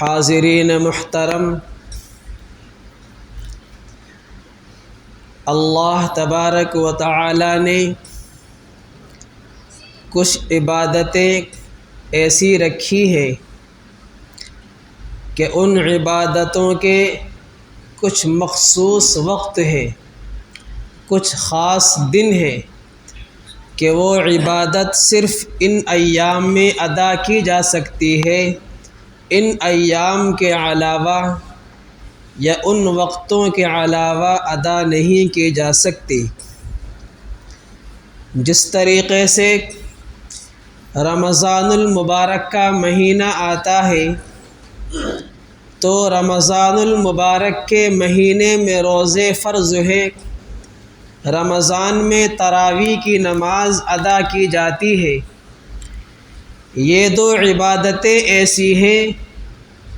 حاضرین محترم، اللہ تبارک و تعالی نے کچھ عبادتیں ایسی رکھی ہیں کہ ان عبادتوں کے کچھ مخصوص وقت ہے، کچھ خاص دن ہے کہ وہ عبادت صرف ان ایام میں ادا کی جا سکتی ہے، ان ایام کے علاوہ یا ان وقتوں کے علاوہ ادا نہیں کی جا سکتی۔ جس طریقے سے رمضان المبارک کا مہینہ آتا ہے تو رمضان المبارک کے مہینے میں روزے فرض ہیں، رمضان میں تراویح کی نماز ادا کی جاتی ہے۔ یہ دو عبادتیں ایسی ہیں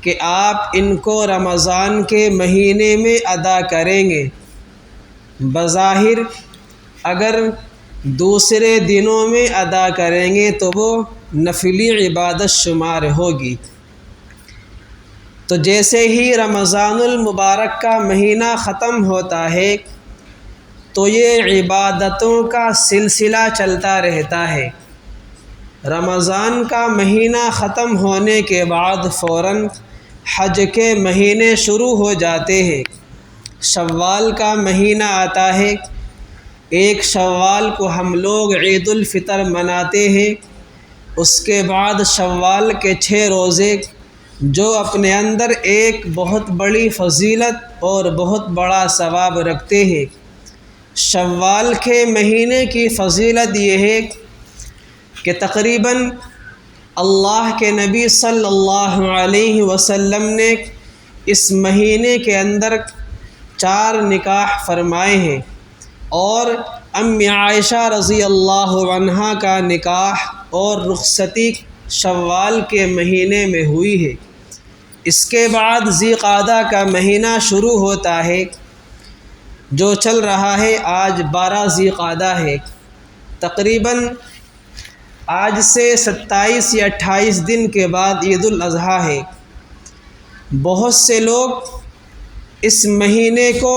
کہ آپ ان کو رمضان کے مہینے میں ادا کریں گے، بظاہر اگر دوسرے دنوں میں ادا کریں گے تو وہ نفلی عبادت شمار ہوگی۔ تو جیسے ہی رمضان المبارک کا مہینہ ختم ہوتا ہے تو یہ عبادتوں کا سلسلہ چلتا رہتا ہے۔ رمضان کا مہینہ ختم ہونے کے بعد فوراً حج کے مہینے شروع ہو جاتے ہیں۔ شوال کا مہینہ آتا ہے، ایک شوال کو ہم لوگ عید الفطر مناتے ہیں۔ اس کے بعد شوال کے 6 روزے جو اپنے اندر ایک بہت بڑی فضیلت اور بہت بڑا ثواب رکھتے ہیں۔ شوال کے مہینے کی فضیلت یہ ہے کہ تقریباً اللہ کے نبی صلی اللہ علیہ وسلم نے اس مہینے کے اندر 4 نکاح فرمائے ہیں، اور عائشہ رضی اللہ عنہا کا نکاح اور رخصتی شوال کے مہینے میں ہوئی ہے۔ اس کے بعد ذی قعدہ کا مہینہ شروع ہوتا ہے جو چل رہا ہے، آج 12 ذی قعدہ ہے۔ تقریباً آج سے 27 یا 28 دن کے بعد عید الاضحیٰ ہے۔ بہت سے لوگ اس مہینے کو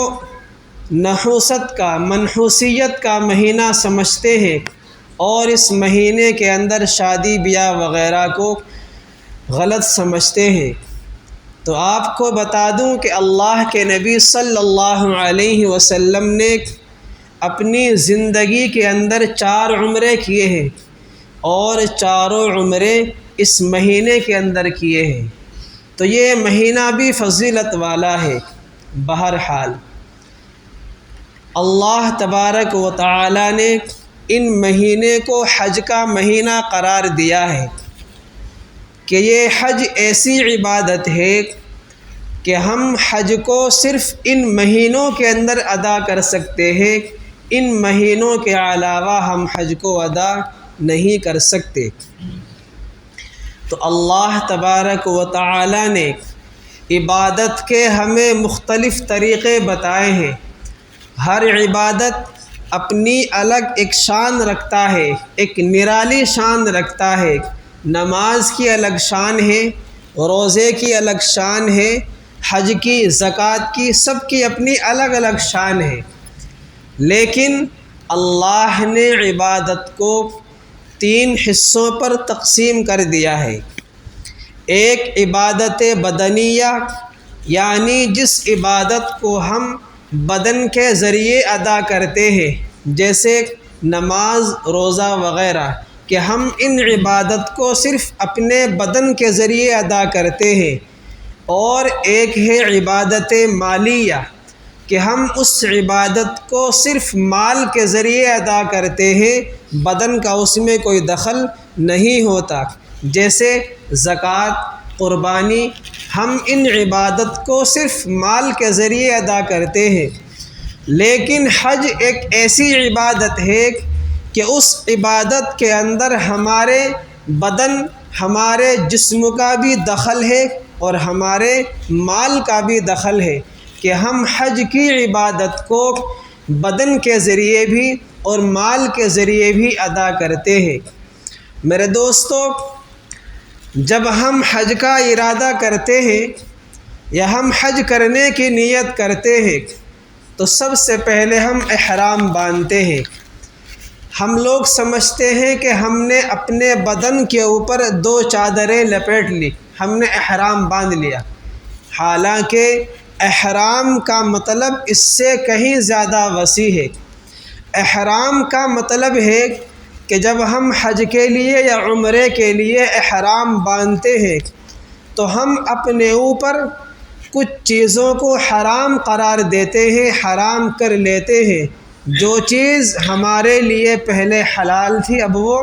نحوست کا، منحوسیت کا مہینہ سمجھتے ہیں اور اس مہینے کے اندر شادی بیاہ وغیرہ کو غلط سمجھتے ہیں۔ تو آپ کو بتا دوں کہ اللہ کے نبی صلی اللہ علیہ وسلم نے اپنی زندگی کے اندر 4 عمرے کیے ہیں، اور 4 عمرے اس مہینے کے اندر کیے ہیں۔ تو یہ مہینہ بھی فضیلت والا ہے۔ بہرحال اللہ تبارک و تعالی نے ان مہینے کو حج کا مہینہ قرار دیا ہے کہ یہ حج ایسی عبادت ہے کہ ہم حج کو صرف ان مہینوں کے اندر ادا کر سکتے ہیں، ان مہینوں کے علاوہ ہم حج کو ادا نہیں کر سکتے۔ تو اللہ تبارک و تعالی نے عبادت کے ہمیں مختلف طریقے بتائے ہیں۔ ہر عبادت اپنی الگ ایک شان رکھتا ہے، ایک نرالی شان رکھتا ہے۔ نماز کی الگ شان ہے، روزے کی الگ شان ہے، حج کی، زکوٰۃ کی، سب کی اپنی الگ الگ شان ہے۔ لیکن اللہ نے عبادت کو 3 حصوں پر تقسیم کر دیا ہے۔ ایک عبادت بدنیہ، یعنی جس عبادت کو ہم بدن کے ذریعے ادا کرتے ہیں، جیسے نماز، روزہ وغیرہ، کہ ہم ان عبادت کو صرف اپنے بدن کے ذریعے ادا کرتے ہیں۔ اور ایک ہے عبادت مالیہ کہ ہم اس عبادت کو صرف مال کے ذریعے ادا کرتے ہیں، بدن کا اس میں کوئی دخل نہیں ہوتا، جیسے زکوٰۃ، قربانی۔ ہم ان عبادت کو صرف مال کے ذریعے ادا کرتے ہیں۔ لیکن حج ایک ایسی عبادت ہے کہ اس عبادت کے اندر ہمارے بدن، ہمارے جسم کا بھی دخل ہے اور ہمارے مال کا بھی دخل ہے، کہ ہم حج کی عبادت کو بدن کے ذریعے بھی اور مال کے ذریعے بھی ادا کرتے ہیں۔ میرے دوستو، جب ہم حج کا ارادہ کرتے ہیں یا ہم حج کرنے کی نیت کرتے ہیں تو سب سے پہلے ہم احرام باندھتے ہیں۔ ہم لوگ سمجھتے ہیں کہ ہم نے اپنے بدن کے اوپر 2 چادریں لپیٹ لی، ہم نے احرام باندھ لیا، حالانکہ احرام کا مطلب اس سے کہیں زیادہ وسیع ہے۔ احرام کا مطلب ہے کہ جب ہم حج کے لیے یا عمرے کے لیے احرام باندھتے ہیں تو ہم اپنے اوپر کچھ چیزوں کو حرام قرار دیتے ہیں، حرام کر لیتے ہیں۔ جو چیز ہمارے لیے پہلے حلال تھی اب وہ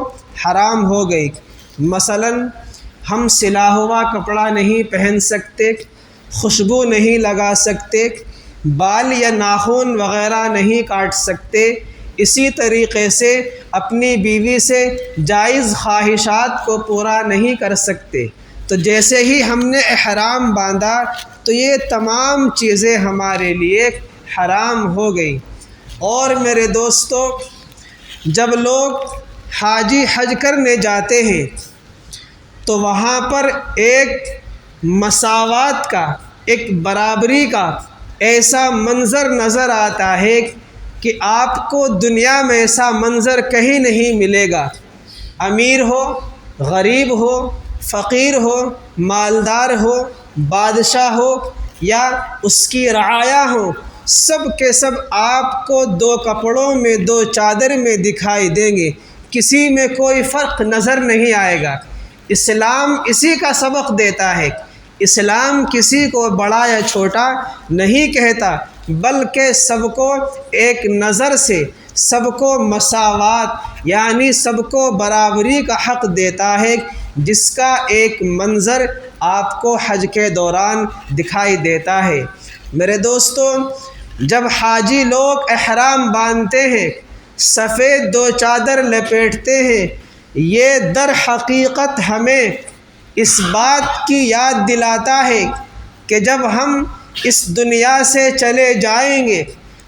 حرام ہو گئی۔ مثلا ہم سلا ہوا کپڑا نہیں پہن سکتے، خوشبو نہیں لگا سکتے، بال یا ناخن وغیرہ نہیں کاٹ سکتے، اسی طریقے سے اپنی بیوی سے جائز خواہشات کو پورا نہیں کر سکتے۔ تو جیسے ہی ہم نے احرام باندھا تو یہ تمام چیزیں ہمارے لیے حرام ہو گئی۔ اور میرے دوستو، جب لوگ حاجی حج کرنے جاتے ہیں تو وہاں پر ایک مساوات کا، ایک برابری کا ایسا منظر نظر آتا ہے کہ آپ کو دنیا میں ایسا منظر کہیں نہیں ملے گا۔ امیر ہو، غریب ہو، فقیر ہو، مالدار ہو، بادشاہ ہو یا اس کی رعایا ہو، سب کے سب آپ کو 2 کپڑوں میں، 2 چادر میں دکھائی دیں گے، کسی میں کوئی فرق نظر نہیں آئے گا۔ اسلام اسی کا سبق دیتا ہے۔ اسلام کسی کو بڑا یا چھوٹا نہیں کہتا، بلکہ سب کو ایک نظر سے، سب کو مساوات یعنی سب کو برابری کا حق دیتا ہے، جس کا ایک منظر آپ کو حج کے دوران دکھائی دیتا ہے۔ میرے دوستو، جب حاجی لوگ احرام باندھتے ہیں، سفید 2 چادر لپیٹتے ہیں، یہ در حقیقت ہمیں اس بات کی یاد دلاتا ہے کہ جب ہم اس دنیا سے چلے جائیں گے،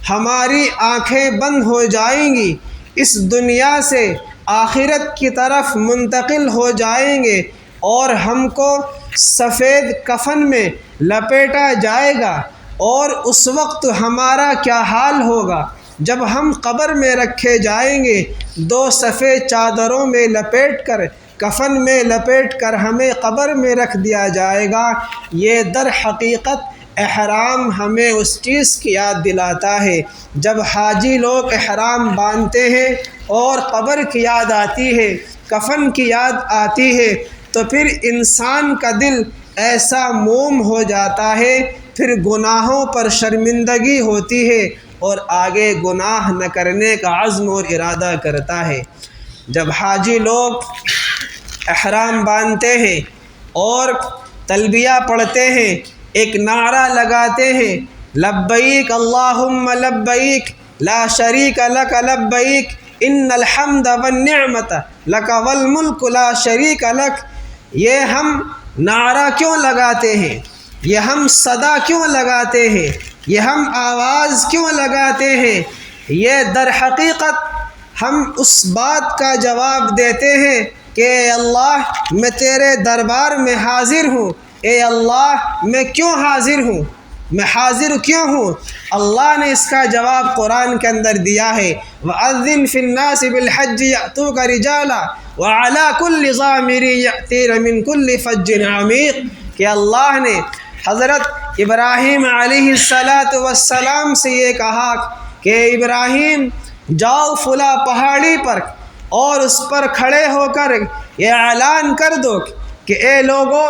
ہماری آنکھیں بند ہو جائیں گی، اس دنیا سے آخرت کی طرف منتقل ہو جائیں گے اور ہم کو سفید کفن میں لپیٹا جائے گا۔ اور اس وقت ہمارا کیا حال ہوگا جب ہم قبر میں رکھے جائیں گے، 2 سفید چادروں میں لپیٹ کر، کفن میں لپیٹ کر ہمیں قبر میں رکھ دیا جائے گا۔ یہ در حقیقت احرام ہمیں اس چیز کی یاد دلاتا ہے۔ جب حاجی لوگ احرام باندھتے ہیں اور قبر کی یاد آتی ہے، کفن کی یاد آتی ہے، تو پھر انسان کا دل ایسا موم ہو جاتا ہے، پھر گناہوں پر شرمندگی ہوتی ہے اور آگے گناہ نہ کرنے کا عزم اور ارادہ کرتا ہے۔ جب حاجی لوگ احرام باندھتے ہیں اور تلبیہ پڑھتے ہیں، ایک نعرہ لگاتے ہیں، لبیک اللہم لبیک لا شریک لک لبیک ان الحمد والنعمت لک والملک لا شریک لک۔ یہ ہم نعرہ کیوں لگاتے ہیں؟ یہ ہم صدا کیوں لگاتے ہیں؟ یہ ہم آواز کیوں لگاتے ہیں؟ یہ در حقیقت ہم اس بات کا جواب دیتے ہیں کہ اے اللہ، میں تیرے دربار میں حاضر ہوں۔ اے اللہ، میں کیوں حاضر ہوں؟ میں حاضر کیوں ہوں؟ اللہ نے اس کا جواب قرآن کے اندر دیا ہے، وَأَذِّن فِي النَّاسِ بِالْحَجِّ يَأْتُوكَ رِجَالًا وَعَلَىٰ كُلِّ ضَامِرٍ يَأْتِينَ مِنْ كُلِّ فَجٍّ عَمِيقٍ۔ کہ اللہ نے حضرت ابراہیم علیہ السلام سے یہ کہا کہ ابراہیم جاؤ فلاں پہاڑی پر اور اس پر کھڑے ہو کر یہ اعلان کر دو کہ اے لوگوں،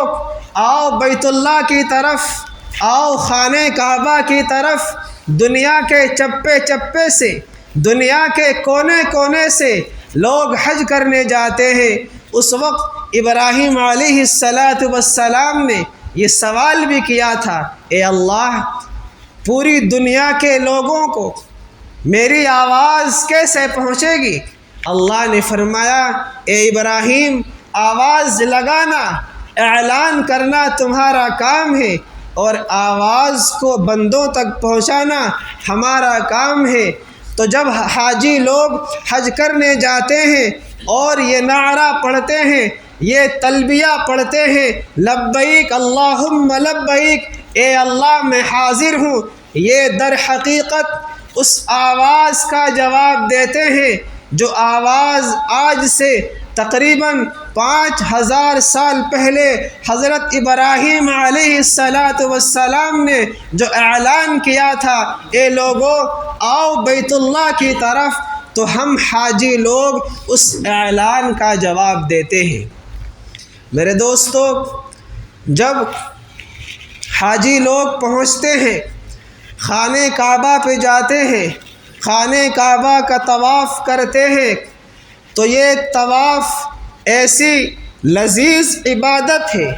آؤ بیت اللہ کی طرف، آؤ خانہ کعبہ کی طرف۔ دنیا کے چپے چپے سے، دنیا کے کونے کونے سے لوگ حج کرنے جاتے ہیں۔ اس وقت ابراہیم علیہ السلام نے یہ سوال بھی کیا تھا، اے اللہ، پوری دنیا کے لوگوں کو میری آواز کیسے پہنچے گی؟ اللہ نے فرمایا، اے ابراہیم، آواز لگانا، اعلان کرنا تمہارا کام ہے، اور آواز کو بندوں تک پہنچانا ہمارا کام ہے۔ تو جب حاجی لوگ حج کرنے جاتے ہیں اور یہ نعرہ پڑھتے ہیں، یہ تلبیہ پڑھتے ہیں، لبیک اللہم لبیک، اے اللہ میں حاضر ہوں، یہ در حقیقت اس آواز کا جواب دیتے ہیں جو آواز آج سے تقریباً 5000 سال پہلے حضرت ابراہیم علیہ السلام نے جو اعلان کیا تھا، اے لوگو آؤ بیت اللہ کی طرف، تو ہم حاجی لوگ اس اعلان کا جواب دیتے ہیں۔ میرے دوستو، جب حاجی لوگ پہنچتے ہیں، خانہ کعبہ پہ جاتے ہیں، خانہ کعبہ کا طواف کرتے ہیں، تو یہ طواف ایسی لذیذ عبادت ہے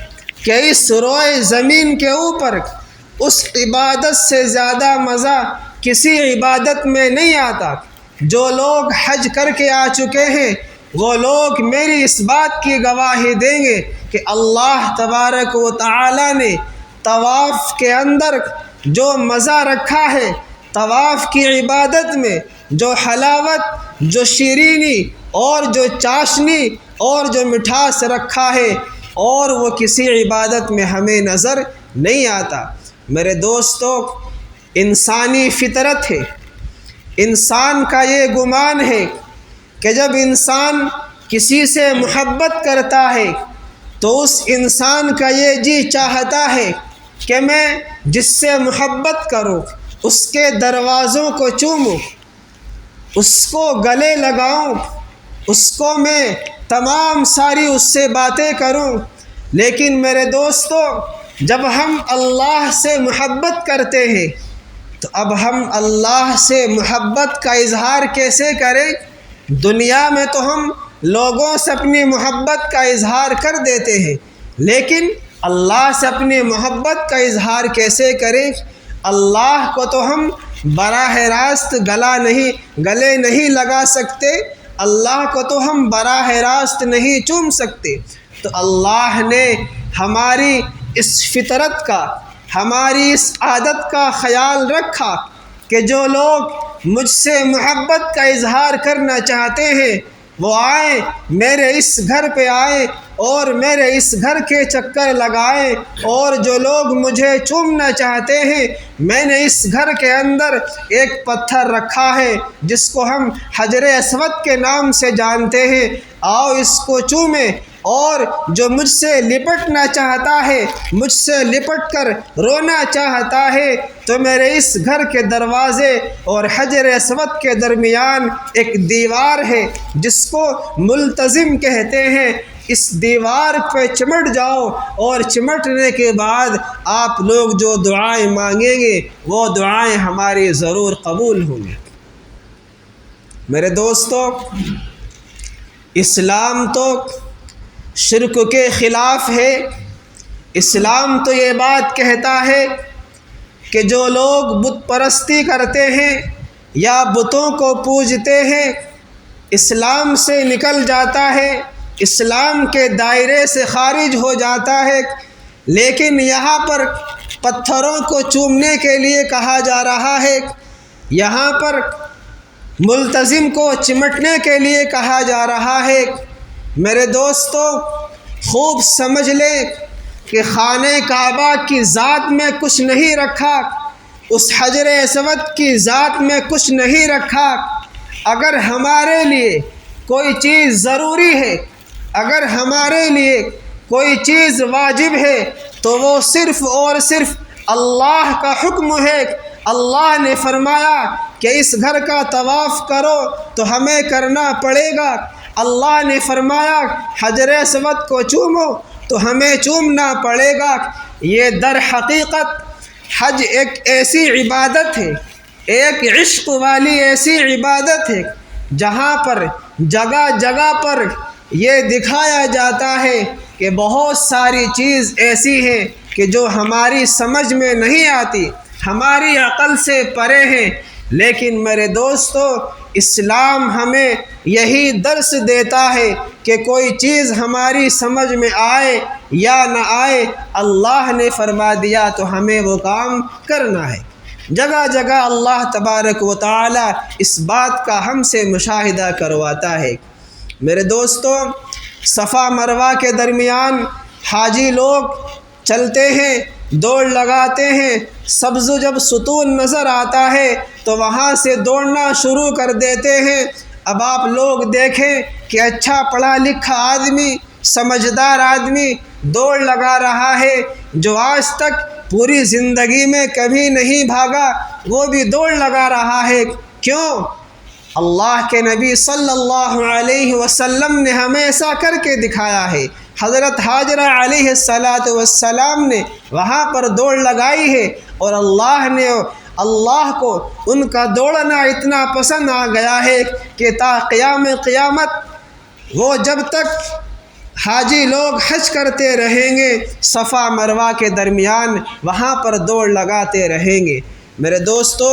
کہ اس روئے زمین کے اوپر اس عبادت سے زیادہ مزہ کسی عبادت میں نہیں آتا۔ جو لوگ حج کر کے آ چکے ہیں وہ لوگ میری اس بات کی گواہی دیں گے کہ اللہ تبارک و تعالی نے طواف کے اندر جو مزہ رکھا ہے، طواف کی عبادت میں جو حلاوت، جو شیرینی اور جو چاشنی اور جو مٹھاس رکھا ہے، اور وہ کسی عبادت میں ہمیں نظر نہیں آتا۔ میرے دوستو، انسانی فطرت ہے، انسان کا یہ گمان ہے کہ جب انسان کسی سے محبت کرتا ہے تو اس انسان کا یہ جی چاہتا ہے کہ میں جس سے محبت کروں اس کے دروازوں کو چوموں، اس کو گلے لگاؤں، اس کو میں تمام ساری اس سے باتیں کروں۔ لیکن میرے دوستو، جب ہم اللہ سے محبت کرتے ہیں تو اب ہم اللہ سے محبت کا اظہار کیسے کریں؟ دنیا میں تو ہم لوگوں سے اپنی محبت کا اظہار کر دیتے ہیں، لیکن اللہ سے اپنی محبت کا اظہار کیسے کریں؟ اللہ کو تو ہم براہ راست گلے نہیں لگا سکتے، اللہ کو تو ہم براہ راست نہیں چوم سکتے۔ تو اللہ نے ہماری اس فطرت کا، ہماری اس عادت کا خیال رکھا کہ جو لوگ مجھ سے محبت کا اظہار کرنا چاہتے ہیں وہ آئیں، میرے اس گھر پہ آئیں اور میرے اس گھر کے چکر لگائیں، اور جو لوگ مجھے چومنا چاہتے ہیں، میں نے اس گھر کے اندر ایک پتھر رکھا ہے جس کو ہم حجر اسود کے نام سے جانتے ہیں، آؤ اس کو چومیں۔ اور جو مجھ سے لپٹنا چاہتا ہے، مجھ سے لپٹ کر رونا چاہتا ہے، تو میرے اس گھر کے دروازے اور حجر اسود کے درمیان ایک دیوار ہے جس کو ملتزم کہتے ہیں، اس دیوار پہ چمٹ جاؤ، اور چمٹنے کے بعد آپ لوگ جو دعائیں مانگیں گے وہ دعائیں ہماری ضرور قبول ہوں گی۔ میرے دوستو، اسلام تو شرک کے خلاف ہے۔ اسلام تو یہ بات کہتا ہے کہ جو لوگ بت پرستی کرتے ہیں یا بتوں کو پوجتے ہیں، اسلام سے نکل جاتا ہے، اسلام کے دائرے سے خارج ہو جاتا ہے۔ لیکن یہاں پر پتھروں کو چومنے کے لیے کہا جا رہا ہے، یہاں پر ملتزم کو چمٹنے کے لیے کہا جا رہا ہے۔ میرے دوستو، خوب سمجھ لیں کہ خانہ کعبہ کی ذات میں کچھ نہیں رکھا، اس حجر اسود کی ذات میں کچھ نہیں رکھا۔ اگر ہمارے لیے کوئی چیز ضروری ہے، اگر ہمارے لیے کوئی چیز واجب ہے تو وہ صرف اور صرف اللہ کا حکم ہے۔ اللہ نے فرمایا کہ اس گھر کا طواف کرو تو ہمیں کرنا پڑے گا۔ اللہ نے فرمایا حجر اسود کو چومو تو ہمیں چومنا پڑے گا۔ یہ در حقیقت حج ایک ایسی عبادت ہے، ایک عشق والی ایسی عبادت ہے جہاں پر جگہ جگہ پر یہ دکھایا جاتا ہے کہ بہت ساری چیز ایسی ہیں کہ جو ہماری سمجھ میں نہیں آتی، ہماری عقل سے پرے ہیں، لیکن میرے دوستو، اسلام ہمیں یہی درس دیتا ہے کہ کوئی چیز ہماری سمجھ میں آئے یا نہ آئے، اللہ نے فرما دیا تو ہمیں وہ کام کرنا ہے۔ جگہ جگہ اللہ تبارک و تعالی اس بات کا ہم سے مشاہدہ کرواتا ہے۔ میرے دوستو، صفا مروہ کے درمیان حاجی لوگ چلتے ہیں، دوڑ لگاتے ہیں، سبز جب ستون نظر آتا ہے تو وہاں سے دوڑنا شروع کر دیتے ہیں۔ اب آپ لوگ دیکھیں کہ اچھا پڑھا لکھا آدمی، سمجھدار آدمی دوڑ لگا رہا ہے، جو آج تک پوری زندگی میں کبھی نہیں بھاگا وہ بھی دوڑ لگا رہا ہے۔ کیوں؟ اللہ کے نبی صلی اللہ علیہ وسلم نے ہمیں ایسا کر کے دکھایا ہے۔ حضرت حاجرہ علیہ السلام نے وہاں پر دوڑ لگائی ہے، اور اللہ کو ان کا دوڑنا اتنا پسند آ گیا ہے کہ تا قیامت وہ جب تک حاجی لوگ حج کرتے رہیں گے صفا مروہ کے درمیان وہاں پر دوڑ لگاتے رہیں گے۔ میرے دوستو،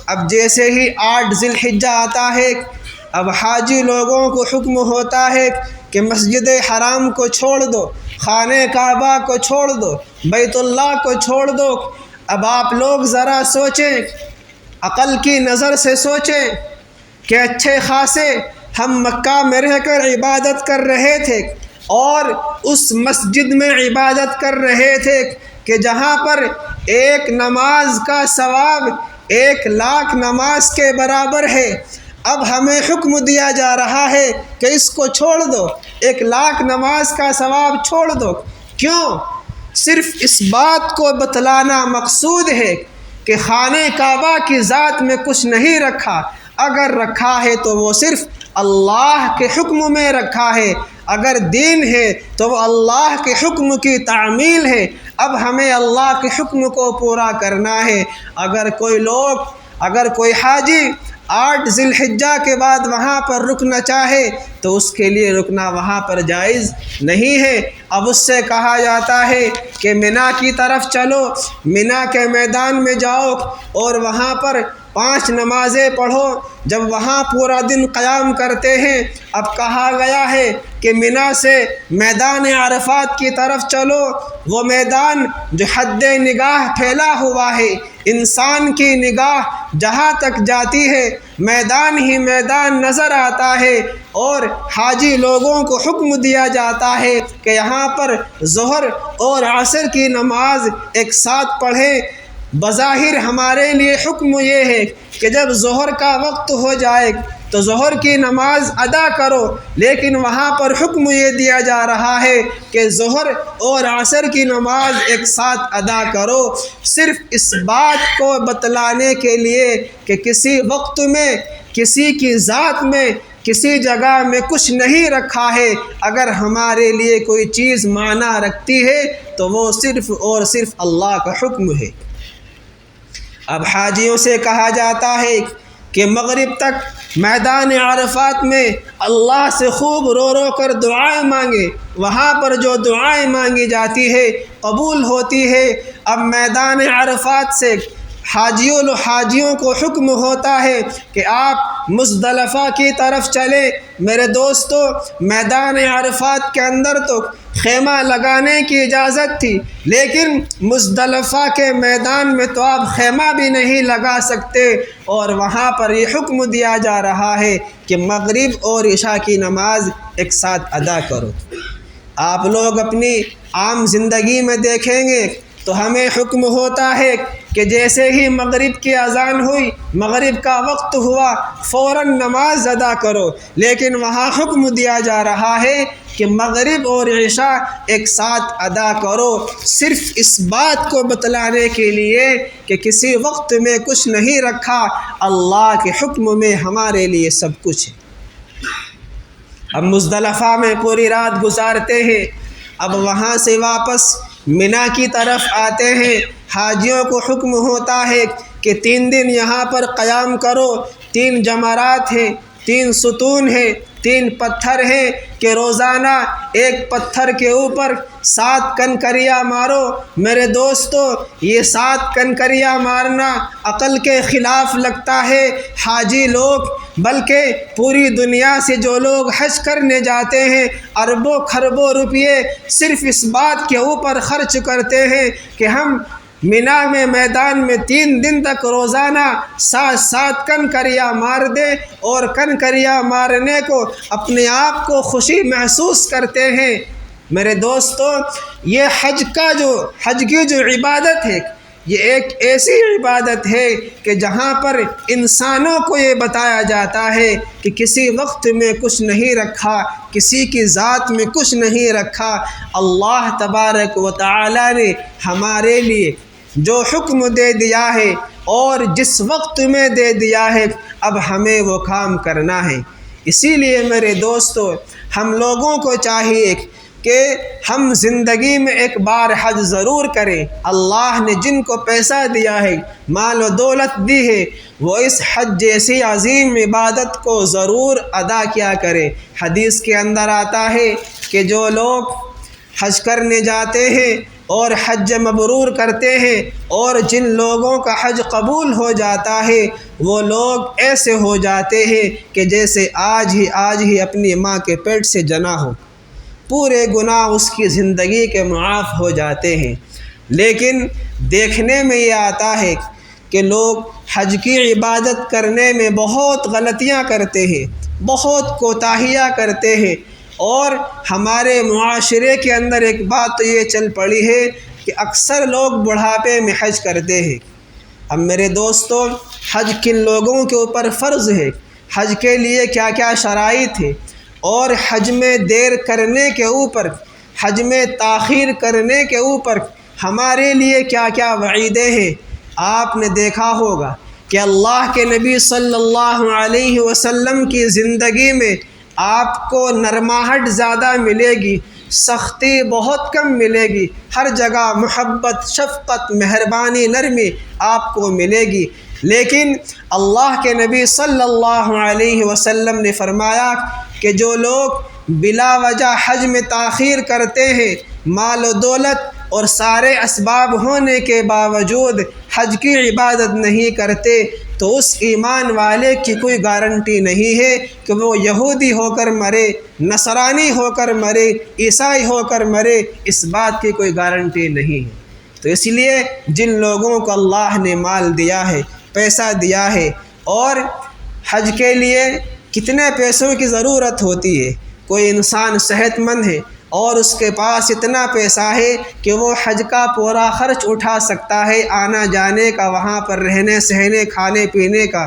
اب جیسے ہی 8 ذی الحجہ آتا ہے، اب حاجی لوگوں کو حکم ہوتا ہے کہ مسجد حرام کو چھوڑ دو، خانہ کعبہ کو چھوڑ دو، بیت اللہ کو چھوڑ دو۔ اب آپ لوگ ذرا سوچیں، عقل کی نظر سے سوچیں کہ اچھے خاصے ہم مکہ میں رہ کر عبادت کر رہے تھے، اور اس مسجد میں عبادت کر رہے تھے کہ جہاں پر ایک نماز کا ثواب 1,00,000 نماز کے برابر ہے۔ اب ہمیں حکم دیا جا رہا ہے کہ اس کو چھوڑ دو، 1,00,000 نماز کا ثواب چھوڑ دو۔ کیوں؟ صرف اس بات کو بتلانا مقصود ہے کہ خانہ کعبہ کی ذات میں کچھ نہیں رکھا، اگر رکھا ہے تو وہ صرف اللہ کے حکم میں رکھا ہے، اگر دین ہے تو وہ اللہ کے حکم کی تعمیل ہے۔ اب ہمیں اللہ کے حکم کو پورا کرنا ہے۔ اگر کوئی حاجی 8 ذی الحجہ کے بعد وہاں پر رکنا چاہے تو اس کے لیے رکنا وہاں پر جائز نہیں ہے۔ اب اس سے کہا جاتا ہے کہ مینا کی طرف چلو، مینا کے میدان میں جاؤ اور وہاں پر 5 نمازیں پڑھو۔ جب وہاں پورا دن قیام کرتے ہیں، اب کہا گیا ہے کہ مینا سے میدان عرفات کی طرف چلو، وہ میدان جو حد نگاہ پھیلا ہوا ہے، انسان کی نگاہ جہاں تک جاتی ہے میدان ہی میدان نظر آتا ہے، اور حاجی لوگوں کو حکم دیا جاتا ہے کہ یہاں پر ظہر اور عصر کی نماز ایک ساتھ پڑھیں۔ بظاہر ہمارے لیے حکم یہ ہے کہ جب ظہر کا وقت ہو جائے تو ظہر کی نماز ادا کرو، لیکن وہاں پر حکم یہ دیا جا رہا ہے کہ ظہر اور عصر کی نماز ایک ساتھ ادا کرو، صرف اس بات کو بتلانے کے لیے کہ کسی وقت میں، کسی کی ذات میں، کسی جگہ میں کچھ نہیں رکھا ہے۔ اگر ہمارے لیے کوئی چیز معنی رکھتی ہے تو وہ صرف اور صرف اللہ کا حکم ہے۔ اب حاجیوں سے کہا جاتا ہے کہ مغرب تک میدان عرفات میں اللہ سے خوب رو رو کر دعائیں مانگے، وہاں پر جو دعائیں مانگی جاتی ہے قبول ہوتی ہے۔ اب میدان عرفات سے حاجیوں کو حکم ہوتا ہے کہ آپ مزدلفہ کی طرف چلیں۔ میرے دوستو، میدان عرفات کے اندر تو خیمہ لگانے کی اجازت تھی، لیکن مزدلفہ کے میدان میں تو آپ خیمہ بھی نہیں لگا سکتے، اور وہاں پر یہ حکم دیا جا رہا ہے کہ مغرب اور عشاء کی نماز ایک ساتھ ادا کرو۔ آپ لوگ اپنی عام زندگی میں دیکھیں گے تو ہمیں حکم ہوتا ہے کہ جیسے ہی مغرب کی اذان ہوئی، مغرب کا وقت ہوا، فوراً نماز ادا کرو، لیکن وہاں حکم دیا جا رہا ہے کہ مغرب اور عشاء ایک ساتھ ادا کرو، صرف اس بات کو بتلانے کے لیے کہ کسی وقت میں کچھ نہیں رکھا، اللہ کے حکم میں ہمارے لیے سب کچھ ہے۔ اب مزدلفہ میں پوری رات گزارتے ہیں، اب وہاں سے واپس مینا کی طرف آتے ہیں۔ حاجیوں کو حکم ہوتا ہے کہ 3 دن یہاں پر قیام کرو، 3 جمرات ہیں، 3 ستون ہیں، 3 پتھر ہیں کہ روزانہ ایک پتھر کے اوپر 7 کنکریاں مارو۔ میرے دوستو، یہ 7 کنکریاں مارنا عقل کے خلاف لگتا ہے۔ حاجی لوگ، بلکہ پوری دنیا سے جو لوگ حج کرنے جاتے ہیں، اربوں خربوں روپیے صرف اس بات کے اوپر خرچ کرتے ہیں کہ ہم مینا میں میدان میں 3 دن تک روزانہ 7 کنکریاں مار دے اور کنکریاں مارنے کو اپنے آپ کو خوشی محسوس کرتے ہیں۔ میرے دوستو، یہ حج کی جو عبادت ہے، یہ ایک ایسی عبادت ہے کہ جہاں پر انسانوں کو یہ بتایا جاتا ہے کہ کسی وقت میں کچھ نہیں رکھا، کسی کی ذات میں کچھ نہیں رکھا۔ اللہ تبارک و تعالی نے ہمارے لیے جو حکم دے دیا ہے اور جس وقت میں دے دیا ہے، اب ہمیں وہ کام کرنا ہے۔ اسی لیے میرے دوستو، ہم لوگوں کو چاہیے کہ ہم زندگی میں ایک بار حج ضرور کریں۔ اللہ نے جن کو پیسہ دیا ہے، مال و دولت دی ہے، وہ اس حج جیسی عظیم عبادت کو ضرور ادا کیا کریں۔ حدیث کے اندر آتا ہے کہ جو لوگ حج کرنے جاتے ہیں اور حج مبرور کرتے ہیں، اور جن لوگوں کا حج قبول ہو جاتا ہے، وہ لوگ ایسے ہو جاتے ہیں کہ جیسے آج ہی اپنی ماں کے پیٹ سے جنا ہو۔ پورے گناہ اس کی زندگی کے معاف ہو جاتے ہیں۔ لیکن دیکھنے میں یہ آتا ہے کہ لوگ حج کی عبادت کرنے میں بہت غلطیاں کرتے ہیں، بہت کوتاہیاں کرتے ہیں، اور ہمارے معاشرے کے اندر ایک بات تو یہ چل پڑی ہے کہ اکثر لوگ بڑھاپے میں حج کرتے ہیں۔ اب میرے دوستو، حج کن لوگوں کے اوپر فرض ہے، حج کے لیے کیا کیا شرائط ہے، اور حج میں دیر کرنے کے اوپر، حج میں تاخیر کرنے کے اوپر ہمارے لیے کیا کیا وعیدیں ہیں۔ آپ نے دیکھا ہوگا کہ اللہ کے نبی صلی اللہ علیہ وسلم کی زندگی میں آپ کو نرماہٹ زیادہ ملے گی، سختی بہت کم ملے گی، ہر جگہ محبت، شفقت، مہربانی، نرمی آپ کو ملے گی۔ لیکن اللہ کے نبی صلی اللہ علیہ وسلم نے فرمایا کہ جو لوگ بلا وجہ حج میں تاخیر کرتے ہیں، مال و دولت اور سارے اسباب ہونے کے باوجود حج کی عبادت نہیں کرتے، تو اس ایمان والے کی کوئی گارنٹی نہیں ہے کہ وہ یہودی ہو کر مرے، نصرانی ہو کر مرے، عیسائی ہو کر مرے، اس بات کی کوئی گارنٹی نہیں ہے۔ تو اس لیے جن لوگوں کو اللہ نے مال دیا ہے، پیسہ دیا ہے، اور حج کے لیے کتنے پیسوں کی ضرورت ہوتی ہے، کوئی انسان صحت مند ہے اور اس کے پاس اتنا پیسہ ہے کہ وہ حج کا پورا خرچ اٹھا سکتا ہے، آنا جانے کا، وہاں پر رہنے سہنے، کھانے پینے کا،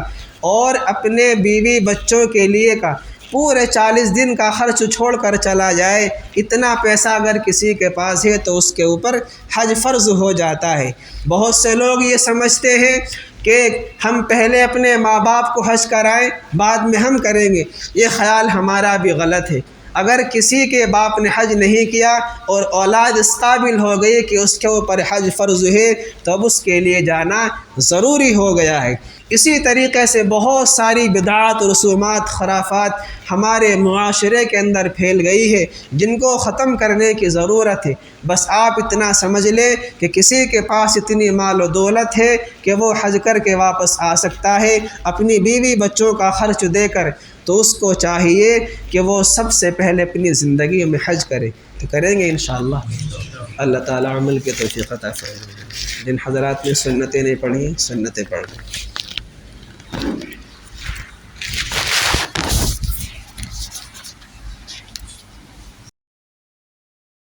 اور اپنے بیوی بچوں کے لیے کا، پورے 40 دن کا خرچ چھوڑ کر چلا جائے۔ اتنا پیسہ اگر کسی کے پاس ہے تو اس کے اوپر حج فرض ہو جاتا ہے۔ بہت سے لوگ یہ سمجھتے ہیں کہ ہم پہلے اپنے ماں باپ کو حج کرائیں، بعد میں ہم کریں گے۔ یہ خیال ہمارا بھی غلط ہے۔ اگر کسی کے باپ نے حج نہیں کیا اور اولاد اس قابل ہو گئی کہ اس کے اوپر حج فرض ہے، تو اب اس کے لیے جانا ضروری ہو گیا ہے۔ اسی طریقے سے بہت ساری بدعات، رسومات، خرافات ہمارے معاشرے کے اندر پھیل گئی ہے، جن کو ختم کرنے کی ضرورت ہے۔ بس آپ اتنا سمجھ لیں کہ کسی کے پاس اتنی مال و دولت ہے کہ وہ حج کر کے واپس آ سکتا ہے اپنی بیوی بچوں کا خرچ دے کر، تو اس کو چاہیے کہ وہ سب سے پہلے اپنی زندگی میں حج کرے۔ تو کریں گے انشاءاللہ۔ اللہ تعالی عمل کے توفیق عطا فرمائے۔ جن حضرات نے سنتیں نہیں پڑھی، سنتیں پڑھ لیں۔